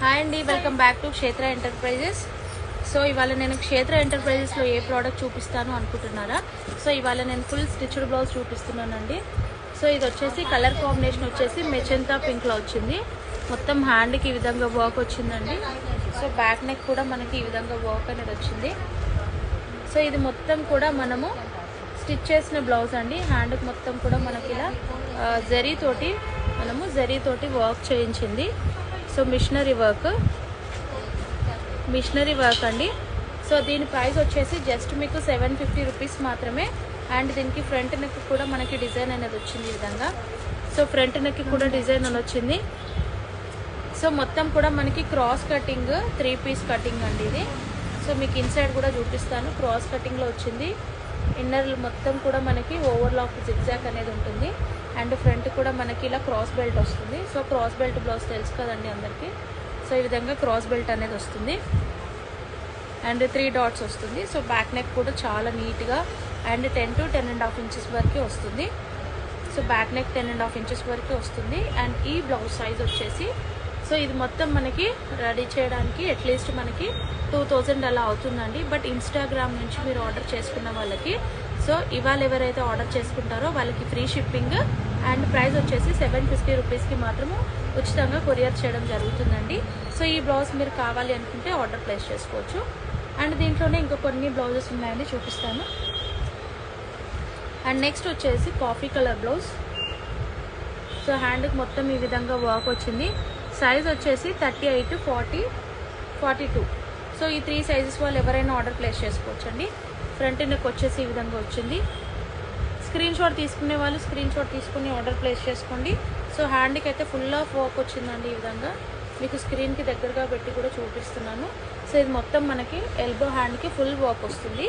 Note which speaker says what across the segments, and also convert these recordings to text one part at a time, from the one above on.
Speaker 1: Hi అండి, welcome back to క్షేత్ర enterprises. So ఇవాళ నేను క్షేత్ర ఎంటర్ప్రైజెస్లో ఏ ప్రోడక్ట్ చూపిస్తాను అనుకుంటున్నారా? సో ఇవాళ నేను ఫుల్ స్టిచ్డ్ బ్లౌజ్ చూపిస్తున్నానండి. సో ఇది వచ్చేసి కలర్ కాంబినేషన్ వచ్చేసి మెజెంతా పింక్లో వచ్చింది. మొత్తం హ్యాండ్కి ఈ విధంగా వర్క్ వచ్చిందండి. సో బ్యాక్ నెక్ కూడా మనకి ఈ విధంగా వర్క్ అనేది వచ్చింది. సో ఇది మొత్తం కూడా మనము స్టిచ్ చేసిన బ్లౌజ్ అండి. హ్యాండ్కి మొత్తం కూడా మనకి ఇలా జరీతోటి వర్క్ చేయించింది. సో మిషనరీ వర్క్ అండి. సో దీని ప్రైస్ వచ్చేసి జస్ట్ మీకు 750 రూపీస్ మాత్రమే. అండ్ దీనికి ఫ్రంట్ నెక్ కూడా మనకి డిజైన్ అనేది వచ్చింది ఈ విధంగా. సో ఫ్రంట్ నెక్ కూడా డిజైన్ అని వచ్చింది. సో మొత్తం కూడా మనకి క్రాస్ కటింగ్ 3 పీస్ కటింగ్ అండి ఇది. సో మీకు ఇన్సైడ్ కూడా చూపిస్తాను. క్రాస్ కటింగ్లో వచ్చింది. ఇన్నర్ మొత్తం కూడా మనకి ఓవర్లాక్ జిగ్జాగ్ అనేది ఉంటుంది. అండ్ ఫ్రంట్ కూడా మనకి ఇలా క్రాస్ బెల్ట్ వస్తుంది. సో క్రాస్ బెల్ట్ బ్లౌజ్ తెలుసు కదండి అందరికీ. సో ఈ విధంగా క్రాస్ బెల్ట్ అనేది వస్తుంది అండ్ 3 డాట్స్ వస్తుంది. సో బ్యాక్ నెక్ కూడా చాలా నీట్గా అండ్ 10 to 10.5 ఇంచెస్ వరకు వస్తుంది. సో బ్యాక్ నెక్ 10.5 ఇంచెస్ వరకు వస్తుంది. అండ్ ఈ బ్లౌజ్ సైజ్ వచ్చేసి సో ఇది మొత్తం మనకి రెడీ చేయడానికి అట్లీస్ట్ మనకి 2000 అలా అవుతుందండి. బట్ ఇన్స్టాగ్రామ్ నుంచి మీరు ఆర్డర్ చేసుకున్న వాళ్ళకి సో ఇవాళ ఎవరైతే ఆర్డర్ చేసుకుంటారో వాళ్ళకి ఫ్రీ షిప్పింగ్ అండ్ ప్రైస్ వచ్చేసి 750 రూపీస్కి మాత్రము ఉచితంగా కొరియర్ చేయడం జరుగుతుందండి. సో ఈ బ్లౌజ్ మీరు కావాలి అనుకుంటే ఆర్డర్ ప్లేస్ చేసుకోవచ్చు. అండ్ దీంట్లోనే ఇంకా కొన్ని బ్లౌజెస్ ఉన్నాయండి, చూపిస్తాను. అండ్ నెక్స్ట్ వచ్చేసి కాఫీ కలర్ బ్లౌజ్. సో హ్యాండ్కి మొత్తం ఈ విధంగా వర్క్ వచ్చింది. సైజ్ వచ్చేసి 38, 40, 42. సో ఈ 3 సైజెస్ వాళ్ళు ఎవరైనా ఆర్డర్ ప్లేస్ చేసుకోవచ్చండి. ఫ్రంట్ నెక్ వచ్చేసి ఈ విధంగా వచ్చింది. స్క్రీన్ షాట్ తీసుకునే వాళ్ళు స్క్రీన్ షాట్ తీసుకుని ఆర్డర్ ప్లేస్ చేసుకోండి. సో హ్యాండ్కి అయితే ఫుల్ ఆఫ్ వర్క్ వచ్చిందండి ఈ విధంగా. మీకు స్క్రీన్కి దగ్గరగా పెట్టి కూడా చూపిస్తున్నాను. సో ఇది మొత్తం మనకి ఎల్బో హ్యాండ్కి ఫుల్ వర్క్ వస్తుంది.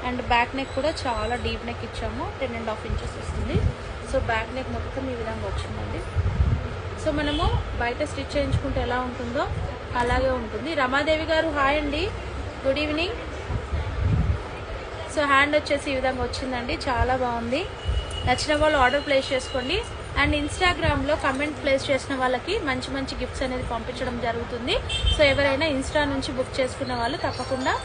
Speaker 1: అండ్ బ్యాక్ నెక్ కూడా చాలా డీప్ నెక్ ఇచ్చాము, 10.5 ఇంచెస్ వస్తుంది. సో బ్యాక్ నెక్ మొత్తం ఈ విధంగా వచ్చిందండి. సో మనము బయట స్టిచ్ చేయించుకుంటే ఎలా ఉంటుందో అలాగే ఉంటుంది. రమాదేవి గారు హాయ్ అండి, గుడ్ ఈవినింగ్. సో హ్యాండ్ వచ్చేసి ఈ విధంగా వచ్చిందండి, చాలా బాగుంది. నచ్చిన వాళ్ళు ఆర్డర్ ప్లేస్ చేసుకోండి. అండ్ ఇన్స్టాగ్రామ్లో కమెంట్ ప్లేస్ చేసిన వాళ్ళకి మంచి మంచి గిఫ్ట్స్ అనేది పంపించడం జరుగుతుంది. సో ఎవరైనా ఇన్స్టా నుంచి బుక్ చేసుకున్న వాళ్ళు తప్పకుండా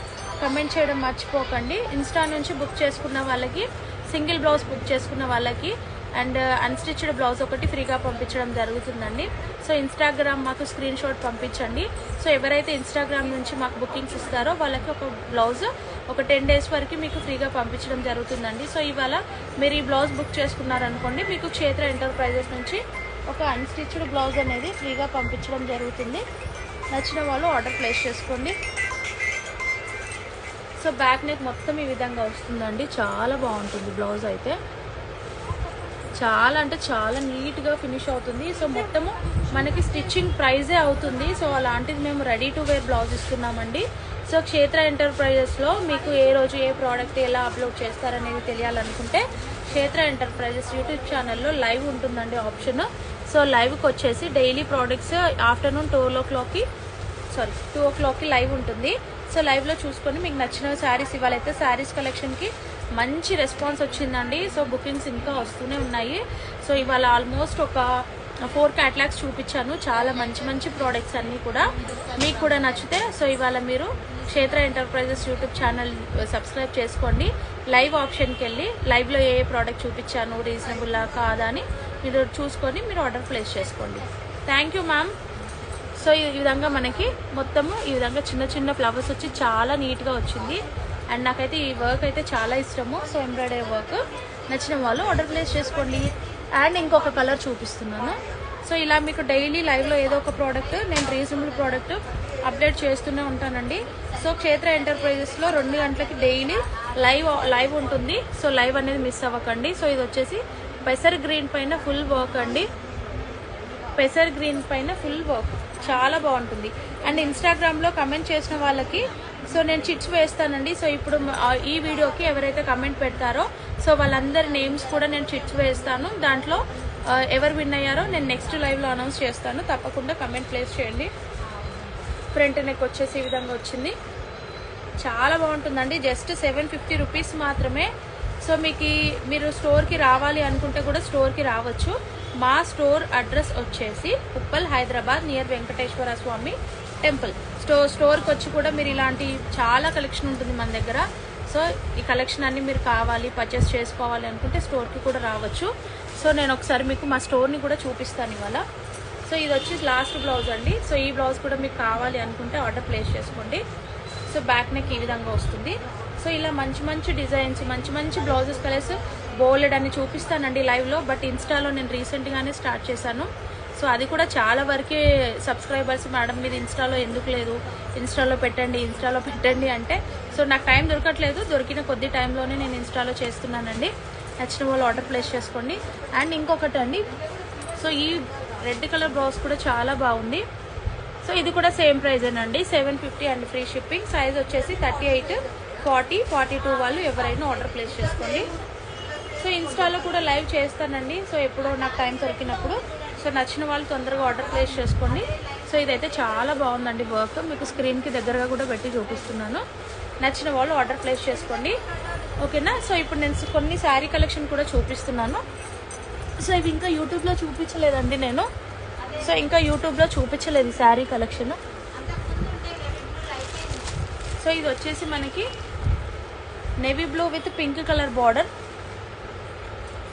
Speaker 1: కమెంట్ చేయడం మర్చిపోకండి. ఇన్స్టా నుంచి బుక్ చేసుకున్న వాళ్ళకి సింగిల్ బ్లౌజ్ బుక్ చేసుకున్న వాళ్ళకి అండ్ అన్స్టిచ్డ్ బ్లౌజ్ ఒకటి ఫ్రీగా పంపించడం జరుగుతుందండి. సో ఇన్స్టాగ్రామ్ మాకు స్క్రీన్ షాట్ పంపించండి. సో ఎవరైతే ఇన్స్టాగ్రామ్ నుంచి మాకు బుకింగ్స్ ఇస్తారో వాళ్ళకి ఒక బ్లౌజ్ ఒక 10 డేస్ వరకు మీకు ఫ్రీగా పంపించడం జరుగుతుందండి. సో ఇవాళ మీరు ఈ బ్లౌజ్ బుక్ చేసుకున్నారనుకోండి, మీకు క్షేత్ర ఎంటర్ప్రైజెస్ నుంచి ఒక అన్స్టిచ్డ్ బ్లౌజ్ అనేది ఫ్రీగా పంపించడం జరుగుతుంది. నచ్చిన వాళ్ళు ఆర్డర్ ప్లేస్ చేసుకోండి. సో బ్యాక్ నెక్ మొత్తం ఈ విధంగా వస్తుందండి, చాలా బాగుంటుంది బ్లౌజ్ అయితే. చాలా అంటే చాలా నీట్గా ఫినిష్ అవుతుంది. సో మొత్తము మనకి స్టిచ్చింగ్ ప్రైజే అవుతుంది. సో అలాంటిది మేము రెడీ టు వేర్ బ్లౌజ్ ఇస్తున్నామండి. సో క్షేత్ర ఎంటర్ప్రైజెస్లో మీకు ఏ రోజు ఏ ప్రోడక్ట్ ఎలా అప్లోడ్ చేస్తారనేది తెలియాలనుకుంటే క్షేత్ర ఎంటర్ప్రైజెస్ యూట్యూబ్ ఛానల్లో లైవ్ ఉంటుందండి ఆప్షన్. సో లైవ్కి వచ్చేసి డైలీ ప్రోడక్ట్స్ ఆఫ్టర్నూన్ 2 o'clockకి లైవ్ ఉంటుంది. సో లైవ్లో చూసుకొని మీకు నచ్చిన శారీస్ ఇవాళైతే శారీస్ కలెక్షన్కి మంచి రెస్పాన్స్ వచ్చిందండి. సో బుకింగ్స్ ఇంకా వస్తూనే ఉన్నాయి. సో ఇవాళ ఆల్మోస్ట్ ఒక 4 క్యాటలాగ్స్ చూపించాను. చాలా మంచి మంచి ప్రోడక్ట్స్ అన్నీ కూడా మీకు కూడా నచ్చితే సో ఇవాళ మీరు క్షేత్ర ఎంటర్ప్రైజెస్ యూట్యూబ్ ఛానల్ సబ్స్క్రైబ్ చేసుకోండి. లైవ్ ఆప్షన్కి వెళ్ళి లైవ్లో ఏ ప్రోడక్ట్ చూపించాను, రీజనబుల్లా కాదా అని మీరు చూసుకొని మీరు ఆర్డర్ ప్లేస్ చేసుకోండి. Thank you ma'am. సో ఈ విధంగా మనకి మొత్తము ఈ విధంగా చిన్న చిన్న ఫ్లవర్స్ వచ్చి చాలా నీట్గా వచ్చింది. అండ్ నాకైతే ఈ వర్క్ అయితే చాలా ఇష్టము. సో ఎంబ్రాయిడరీ వర్క్ నచ్చిన వాళ్ళు ఆర్డర్ ప్లేస్ చేసుకోండి. అండ్ ఇంకొక కలర్ చూపిస్తున్నాను. సో ఇలా మీకు డైలీ లైవ్లో ఏదో ఒక ప్రోడక్ట్ నేను రీజనబుల్ ప్రోడక్ట్ అప్డేట్ చేస్తూనే ఉంటానండి. సో క్షేత్ర ఎంటర్ప్రైజెస్లో 2 గంటలకి డైలీ లైవ్ ఉంటుంది. సో లైవ్ అనేది మిస్ అవ్వకండి. సో ఇది వచ్చేసి పెసర్ గ్రీన్ పైన ఫుల్ వర్క్ అండి. పెసర్ గ్రీన్ పైన ఫుల్ వర్క్ చాలా బాగుంటుంది. అండ్ ఇన్స్టాగ్రామ్లో కమెంట్ చేసిన వాళ్ళకి సో నేను చిట్స్ వేస్తానండి. సో ఇప్పుడు ఈ వీడియోకి ఎవరైతే కమెంట్ పెడతారో సో వాళ్ళందరి నేమ్స్ కూడా నేను చిట్స్ వేస్తాను. దాంట్లో ఎవరు విన్ అయ్యారో నేను నెక్స్ట్ లైవ్లో అనౌన్స్ చేస్తాను. తప్పకుండా కమెంట్ ప్లేస్ చేయండి. ఫ్రంట్ నెక్ వచ్చేసి ఈ విధంగా వచ్చింది, చాలా బాగుంటుందండి. జస్ట్ 750 రూపీస్ మాత్రమే. సో మీరు స్టోర్కి రావాలి అనుకుంటే కూడా స్టోర్కి రావచ్చు. మా స్టోర్ అడ్రస్ వచ్చేసి ఉప్పల్ హైదరాబాద్ నియర్ వెంకటేశ్వర స్వామి టెంపుల్ స్టోర్కి వచ్చి కూడా మీరు ఇలాంటి చాలా కలెక్షన్ ఉంటుంది మన దగ్గర. సో ఈ కలెక్షన్ అన్ని మీరు కావాలి పర్చేస్ చేసుకోవాలి అనుకుంటే స్టోర్కి కూడా రావచ్చు. సో నేను ఒకసారి మీకు మా స్టోర్ని కూడా చూపిస్తాను ఇవాళ. సో ఇది వచ్చి లాస్ట్ బ్లౌజ్ అండి. సో ఈ బ్లౌజ్ కూడా మీకు కావాలి అనుకుంటే ఆర్డర్ ప్లేస్ చేసుకోండి. సో బ్యాక్ నెక్ ఈ విధంగా వస్తుంది. సో ఇలా మంచి మంచి డిజైన్స్, మంచి మంచి బ్లౌజెస్ కలర్స్ బోల్డ్ అని చూపిస్తానండి లైవ్లో. బట్ ఇన్స్టాలో నేను రీసెంట్గానే స్టార్ట్ చేశాను. సో అది కూడా చాలా వరకే సబ్స్క్రైబర్స్ మేడం మీద ఇన్స్టాలో ఎందుకు లేదు, ఇన్స్టాలో పెట్టండి అంటే సో నాకు టైం దొరకట్లేదు. దొరికిన కొద్ది టైంలోనే నేను ఇన్స్టాలో చేస్తున్నానండి. నచ్చిన వాళ్ళు ఆర్డర్ ప్లేస్ చేసుకోండి. అండ్ ఇంకొకటి అండి, సో ఈ రెడ్ కలర్ బ్లౌజ్ కూడా చాలా బాగుంది. సో ఇది కూడా సేమ్ ప్రైజేనండి, 750 అండ్ ఫ్రీ షిప్పింగ్. సైజ్ వచ్చేసి 38, 40, 42 వాళ్ళు ఎవరైనా ఆర్డర్ ప్లేస్ చేసుకోండి. సో ఇన్స్టాలో కూడా లైవ్ చేస్తానండి. సో ఎప్పుడో నాకు టైం దొరికినప్పుడు. సో నచ్చిన వాళ్ళు తొందరగా ఆర్డర్ ప్లేస్ చేసుకోండి. సో ఇదైతే చాలా బాగుందండి వర్క్. మీకు స్క్రీన్కి దగ్గరగా కూడా పెట్టి చూపిస్తున్నాను. నచ్చిన వాళ్ళు ఆర్డర్ ప్లేస్ చేసుకోండి, ఓకేనా. సో ఇప్పుడు నేను కొన్ని శారీ కలెక్షన్ కూడా చూపిస్తున్నాను. సో ఇవి ఇంకా యూట్యూబ్లో చూపించలేదండి నేను. సో ఇంకా యూట్యూబ్లో చూపించలేదు శారీ కలెక్షన్. సో ఇది వచ్చేసి మనకి navy blue with pink colour border.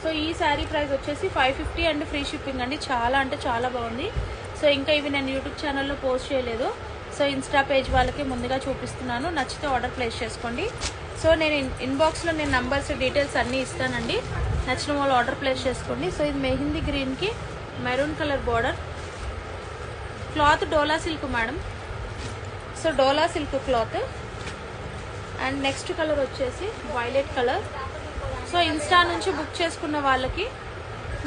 Speaker 1: So ఈ శారీ ప్రైస్ వచ్చేసి 550 అండ్ ఫ్రీ షిప్పింగ్ అండి. చాలా అంటే చాలా బాగుంది. సో ఇంకా ఇవి నేను యూట్యూబ్ ఛానల్లో పోస్ట్ చేయలేదు. సో ఇన్స్టా పేజ్ వాళ్ళకి ముందుగా చూపిస్తున్నాను. నచ్చితే ఆర్డర్ ప్లేస్ చేసుకోండి. సో నేను ఇన్బాక్స్లో నేను నంబర్స్ డీటెయిల్స్ అన్నీ ఇస్తానండి. నచ్చిన వాళ్ళు ఆర్డర్ ప్లేస్ చేసుకోండి. సో ఇది మెహందీ గ్రీన్కి maroon colour border. Cloth dola silk madam. So dola silk cloth. And next colour వచ్చేసి వైలెట్ కలర్. సో ఇన్స్టా నుంచి బుక్ చేసుకున్న వాళ్ళకి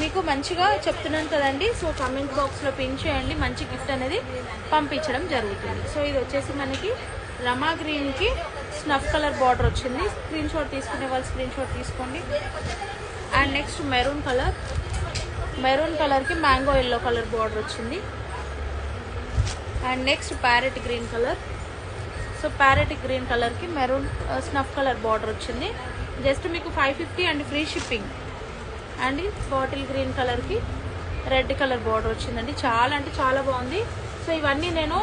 Speaker 1: మీకు మంచిగా చెప్తున్నాను కదండి. సో కామెంట్ బాక్స్లో పిన్ చేయండి, మంచి గిఫ్ట్ అనేది పంపించడం జరుగుతుంది. సో ఇది వచ్చేసి మనకి రమా గ్రీన్కి స్నఫ్ కలర్ బార్డర్ వచ్చింది. స్క్రీన్ షాట్ తీసుకునే వాళ్ళు స్క్రీన్ షాట్ తీసుకోండి. అండ్ నెక్స్ట్ మెరూన్ కలర్కి మ్యాంగో ఎల్లో కలర్ బార్డర్ వచ్చింది. And next parrot green colour. So parrot green కలర్కి మెరూన్ స్నఫ్ కలర్ బార్డర్ వచ్చింది. జస్ట్ మీకు 550 and free shipping. And bottle green కలర్కి రెడ్ కలర్ బార్డర్ వచ్చిందండి. చాలా అంటే చాలా బాగుంది. సో ఇవన్నీ నేను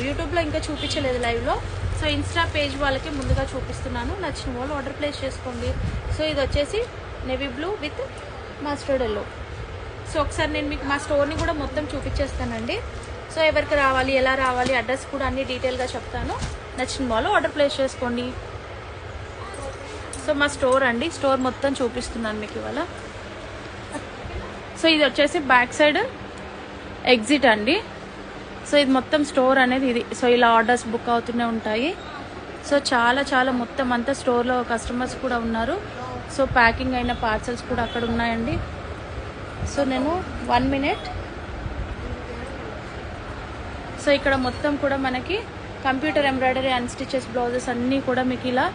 Speaker 1: యూట్యూబ్లో ఇంకా చూపించలేదు లైవ్లో. సో ఇన్స్టా పేజ్ వాళ్ళకి ముందుగా చూపిస్తున్నాను. నచ్చిన వాళ్ళు ఆర్డర్ ప్లేస్ చేసుకోండి. సో ఇది వచ్చేసి navy blue with mustard yellow. So ఒకసారి నేను మీకు మా స్టోర్ని కూడా మొత్తం చూపించేస్తానండి. సో ఎవరికి రావాలి, ఎలా రావాలి, అడ్రస్ కూడా అన్ని డీటెయిల్గా చెప్తాను. నచ్చిన వాళ్ళు ఆర్డర్ ప్లేస్ చేసుకోండి. సో మా స్టోర్ అండి, స్టోర్ మొత్తం చూపిస్తున్నాను మీకు ఇవాళ. సో ఇది వచ్చేసి బ్యాక్ సైడ్ ఎగ్జిట్ అండి. సో ఇది మొత్తం స్టోర్ అనేది ఇది. సో ఇలా ఆర్డర్స్ బుక్ అవుతూనే ఉంటాయి. సో చాలా చాలా మొత్తం అంతా స్టోర్లో కస్టమర్స్ కూడా ఉన్నారు. సో ప్యాకింగ్ అయిన పార్సల్స్ కూడా అక్కడ ఉన్నాయండి. సో నేను 1 మినిట్. సో ఇక్కడ మొత్తం కూడా మనకి computer embroidery and stitches blouses అన్నీ కూడా మీకు ఇలా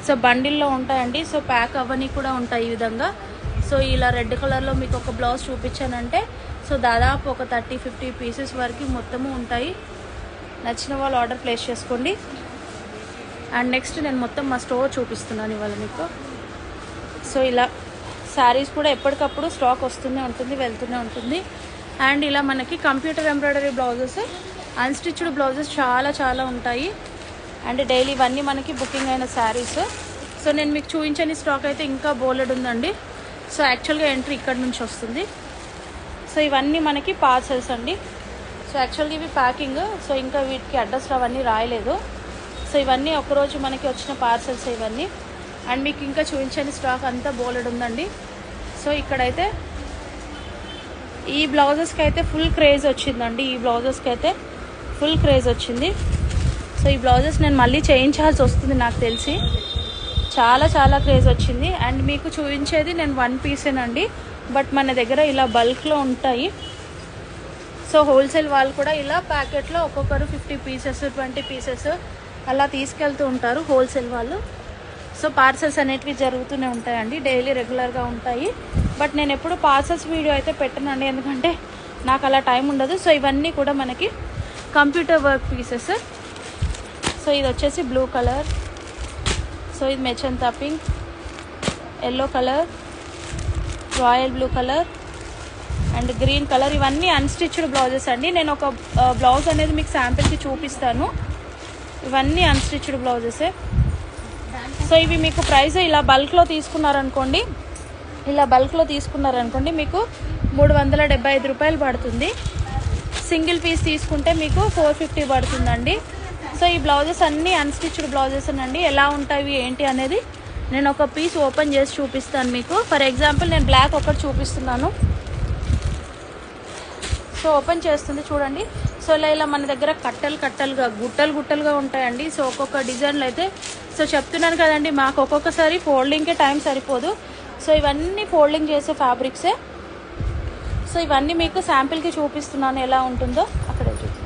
Speaker 1: సో బండిల్లో ఉంటాయండి. సో ప్యాక్ అవన్నీ కూడా ఉంటాయి ఈ విధంగా. సో ఇలా రెడ్ కలర్లో మీకు ఒక బ్లౌజ్ చూపించానంటే సో దాదాపు ఒక 30-50 పీసెస్ వరకు మొత్తము ఉంటాయి. నచ్చిన వాళ్ళు ఆర్డర్ ప్లేస్ చేసుకోండి. అండ్ నెక్స్ట్ నేను మొత్తం మా స్టోర్ చూపిస్తున్నాను ఇవాళ మీకు. సో ఇలా శారీస్ కూడా ఎప్పటికప్పుడు స్టాక్ వస్తూనే ఉంటుంది, వెళ్తూనే ఉంటుంది. అండ్ ఇలా మనకి computer embroidery blouses, unstitched blouses చాలా చాలా ఉంటాయి. అండ్ డైలీ ఇవన్నీ మనకి బుకింగ్ అయిన శారీస్. సో నేను మీకు చూపించని స్టాక్ అయితే ఇంకా బోలెడ్ ఉందండి. సో యాక్చువల్గా ఎంట్రీ ఇక్కడ నుంచి వస్తుంది. సో ఇవన్నీ మనకి పార్సల్స్ అండి. సో యాక్చువల్గా ఇవి ప్యాకింగ్. సో ఇంకా వీటికి అడ్రస్ అవన్నీ రాయలేదు. సో ఇవన్నీ ఒకరోజు మనకి వచ్చిన పార్సల్స్ ఇవన్నీ. అండ్ మీకు ఇంకా చూపించని స్టాక్ అంతా బోలెడ్ ఉందండి. సో ఇక్కడైతే ఈ బ్లౌజెస్కి అయితే ఫుల్ క్రేజ్ వచ్చిందండి. ఈ బ్లౌజెస్కి అయితే ఫుల్ క్రేజ్ వచ్చింది. సో ఈ బ్లౌజెస్ నేను మళ్ళీ చేయించాల్సి వస్తుంది నాకు తెలిసి. చాలా చాలా క్రేజ్ వచ్చింది. అండ్ మీకు చూపించేది నేను 1 పీసేనండి. బట్ మన దగ్గర ఇలా బల్క్లో ఉంటాయి. సో హోల్సేల్ వాళ్ళు కూడా ఇలా ప్యాకెట్లో ఒక్కొక్కరు 50 పీసెస్ 20 పీసెస్ అలా తీసుకెళ్తూ ఉంటారు హోల్సేల్ వాళ్ళు. సో పార్సల్స్ అనేటివి జరుగుతూనే ఉంటాయండి, డైలీ రెగ్యులర్గా ఉంటాయి. బట్ నేను ఎప్పుడు పార్సల్స్ వీడియో అయితే పెట్టనండి, ఎందుకంటే నాకు అలా టైం ఉండదు. సో ఇవన్నీ కూడా మనకి కంప్యూటర్ వర్క్ పీసెస్. సో ఇది వచ్చేసి బ్లూ కలర్. సో ఇది మెచంతా pink, yellow colour, royal blue colour, and green colour. ఇవన్నీ అన్స్టిచ్డ్ బ్లౌజెస్ అండి. నేను ఒక బ్లౌజ్ అనేది మీకు శాంపిల్కి చూపిస్తాను. ఇవన్నీ అన్స్టిచ్డ్ బ్లౌజెసే. సో ఇవి మీకు ప్రైస్ ఇలా బల్క్లో తీసుకున్నారనుకోండి, మీకు 375 రూపాయలు పడుతుంది. సింగిల్ పీస్ తీసుకుంటే మీకు 450 పడుతుందండి. సో ఈ బ్లౌజెస్ అన్నీ అన్స్టిచ్డ్ బ్లౌజెస్ అండి. ఎలా ఉంటాయి ఏంటి అనేది నేను ఒక పీస్ ఓపెన్ చేసి చూపిస్తాను మీకు. ఫర్ ఎగ్జాంపుల్ నేను బ్లాక్ ఒకటి చూపిస్తున్నాను. సో ఓపెన్ చేస్తుంది చూడండి. సో ఇలా మన దగ్గర గుట్టలుగా ఉంటాయండి. సో ఒక్కొక్క డిజైన్లు అయితే సో చెప్తున్నాను కదండి, మాకు ఒక్కొక్కసారి ఫోల్డింగ్కే టైం సరిపోదు. సో ఇవన్నీ ఫోల్డింగ్ చేసే ఫ్యాబ్రిక్సే. సో ఇవన్నీ మీకు శాంపిల్కి చూపిస్తున్నాను ఎలా ఉంటుందో అక్కడే చూపి.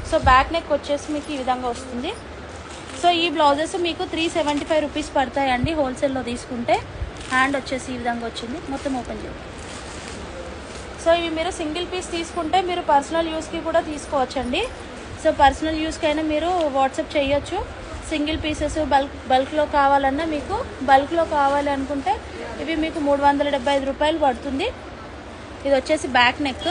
Speaker 1: సో బ్యాక్ నెక్ వచ్చేసి మీకు ఈ విధంగా వస్తుంది. సో ఈ బ్లౌజెస్ మీకు 375 రూపీస్ పడతాయండి హోల్సేల్లో తీసుకుంటే. హ్యాండ్ వచ్చేసి ఈ విధంగా వచ్చింది. మొత్తం ఓపెన్ చేయండి. సో ఇవి మీరు సింగిల్ పీస్ తీసుకుంటే మీరు పర్సనల్ యూస్కి కూడా తీసుకోవచ్చండి. సో పర్సనల్ యూస్కి అయినా మీరు వాట్సాప్ చేయొచ్చు. సింగిల్ పీసెస్ బల్క్లో కావాలన్నా మీకు బల్క్లో కావాలి అనుకుంటే ఇవి మీకు 375 రూపాయలు పడుతుంది. ఇది వచ్చేసి back neck.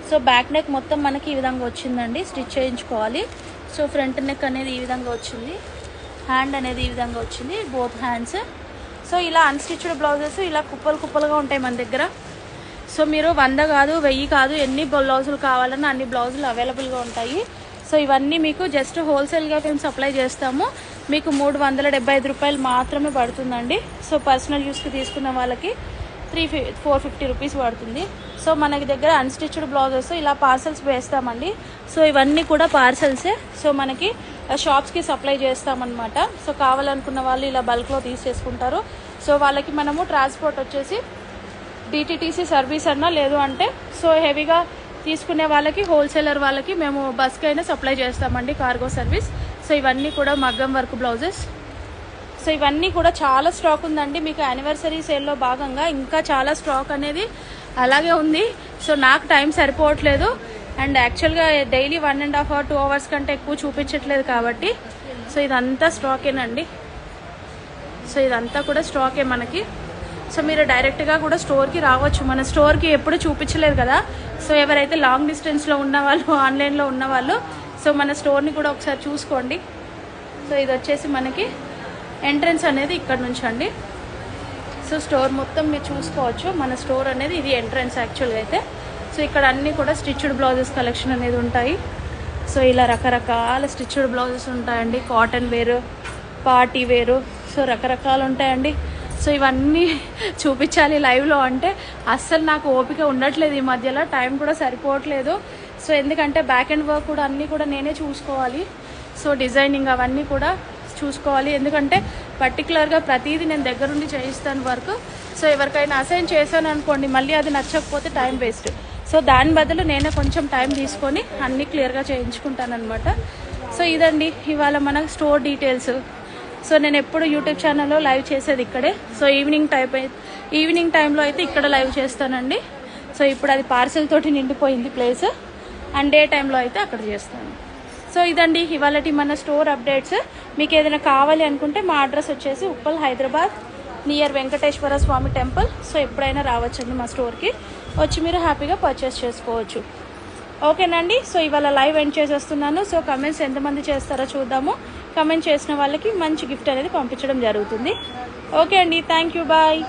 Speaker 1: So back neck మొత్తం మనకి ఈ విధంగా వచ్చిందండి. స్టిచ్ చేయించుకోవాలి. సో ఫ్రంట్ నెక్ అనేది ఈ విధంగా వచ్చింది. హ్యాండ్ అనేది ఈ విధంగా వచ్చింది, బోత్ హ్యాండ్స్. సో ఇలా అన్స్టిచ్డ్ బ్లౌజెస్ ఇలా కుప్పలుగా ఉంటాయి మన దగ్గర. సో మీరు 100 కాదు 1000 కాదు ఎన్ని బ్లౌజులు కావాలన్నా అన్ని బ్లౌజులు అవైలబుల్గా ఉంటాయి. సో ఇవన్నీ మీకు జస్ట్ హోల్సేల్గా మేము సప్లై చేస్తాము. మీకు 375 రూపాయలు మాత్రమే పడుతుందండి. సో పర్సనల్ యూస్కి తీసుకున్న వాళ్ళకి 450 రూపీస్ పడుతుంది. సో మనకి దగ్గర అన్స్టిచ్డ్ బ్లౌజెస్ ఇలా పార్సల్స్ వేస్తామండి. సో ఇవన్నీ కూడా పార్సల్సే. సో మనకి షాప్స్కి సప్లై చేస్తామన్నమాట. సో కావాలనుకున్న వాళ్ళు ఇలా బల్క్లో తీసేసుకుంటారు. సో వాళ్ళకి మనము ట్రాన్స్పోర్ట్ వచ్చేసి DTTC సర్వీస్ అన్నా లేదు అంటే సో హెవీగా తీసుకునే వాళ్ళకి హోల్సేలర్ వాళ్ళకి మేము బస్కి అయినా సప్లై చేస్తామండి, కార్గో సర్వీస్. సో ఇవన్నీ కూడా మగ్గం వర్క్ బ్లౌజెస్. సో ఇవన్నీ కూడా చాలా స్టాక్ ఉందండి. మీకు యానివర్సరీ సేల్లో భాగంగా ఇంకా చాలా స్టాక్ అనేది అలాగే ఉంది. సో నాకు టైం సరిపోవట్లేదు. అండ్ యాక్చువల్గా డైలీ 1.5 hours 2 hours కంటే ఎక్కువ చూపించట్లేదు కాబట్టి సో ఇదంతా స్టాకేనండి. సో ఇదంతా కూడా స్టాకే మనకి. సో మీరు డైరెక్ట్గా కూడా స్టోర్కి రావచ్చు. మన స్టోర్కి ఎప్పుడు చూపించలేదు కదా. సో ఎవరైతే లాంగ్ డిస్టెన్స్లో ఉన్నవాళ్ళు, ఆన్లైన్లో ఉన్నవాళ్ళు సో మన స్టోర్ని కూడా ఒకసారి చూసుకోండి. సో ఇది వచ్చేసి మనకి ఎంట్రన్స్ అనేది ఇక్కడ నుంచి అండి. సో స్టోర్ మొత్తం మీరు చూసుకోవచ్చు. మన స్టోర్ అనేది ఇది ఎంట్రన్స్ యాక్చువల్గా అయితే. సో ఇక్కడ అన్నీ కూడా స్టిచ్డ్ బ్లౌజెస్ కలెక్షన్ అనేది ఉంటాయి. సో ఇలా రకరకాల స్టిచ్డ్ బ్లౌజెస్ ఉంటాయండి. కాటన్ వేరు, పార్టీ వేరు, సో రకరకాలు ఉంటాయండి. సో ఇవన్నీ చూపించాలి లైవ్లో అంటే అస్సలు నాకు ఓపిక ఉండట్లేదు. ఈ మధ్యలో టైం కూడా సరిపోవట్లేదు. సో ఎందుకంటే బ్యాక్ అండ్ వర్క్ కూడా అన్నీ కూడా నేనే చూసుకోవాలి. సో డిజైనింగ్ అవన్నీ కూడా చూసుకోవాలి. ఎందుకంటే పర్టికులర్గా ప్రతిదీ నేను దగ్గరుండి చేయిస్తాను వర్క్. సో ఎవరికైనా అసైన్ చేశాను అనుకోండి, మళ్ళీ అది నచ్చకపోతే టైం వేస్ట్. సో దాని బదులు నేనే కొంచెం టైం తీసుకొని అన్నీ క్లియర్గా చేయించుకుంటాను అనమాట. సో ఇదండి ఇవాళ మన స్టోర్ డీటెయిల్స్. సో నేను ఎప్పుడు యూట్యూబ్ ఛానల్లో లైవ్ చేసేది ఇక్కడే. సో ఈవినింగ్ టైంలో అయితే ఇక్కడ లైవ్ చేస్తానండి. సో ఇప్పుడు అది పార్సెల్ తోటి నిండిపోయింది ప్లేస్. అండ్ డే టైంలో అయితే అక్కడ చేస్తాను. సో ఇదండి ఇవాళ మన స్టోర్ అప్డేట్స్. మీకు ఏదైనా కావాలి అనుకుంటే మా అడ్రస్ వచ్చేసి ఉప్పల్, హైదరాబాద్, నియర్ వెంకటేశ్వర స్వామి టెంపుల్. సో ఎప్పుడైనా రావచ్చండి మా స్టోర్కి. వచ్చి మీరు హ్యాపీగా పర్చేస్ చేసుకోవచ్చు. ఓకేనండి. సో ఇవాళ లైవ్ ఎండ్ చేసేస్తున్నాను. సో కమెంట్స్ ఎంతమంది చేస్తారో చూద్దాము. కమెంట్ చేసిన వాళ్ళకి మంచి గిఫ్ట్ అనేది పంపించడం జరుగుతుంది. ఓకే అండి, థ్యాంక్ యూ, బాయ్.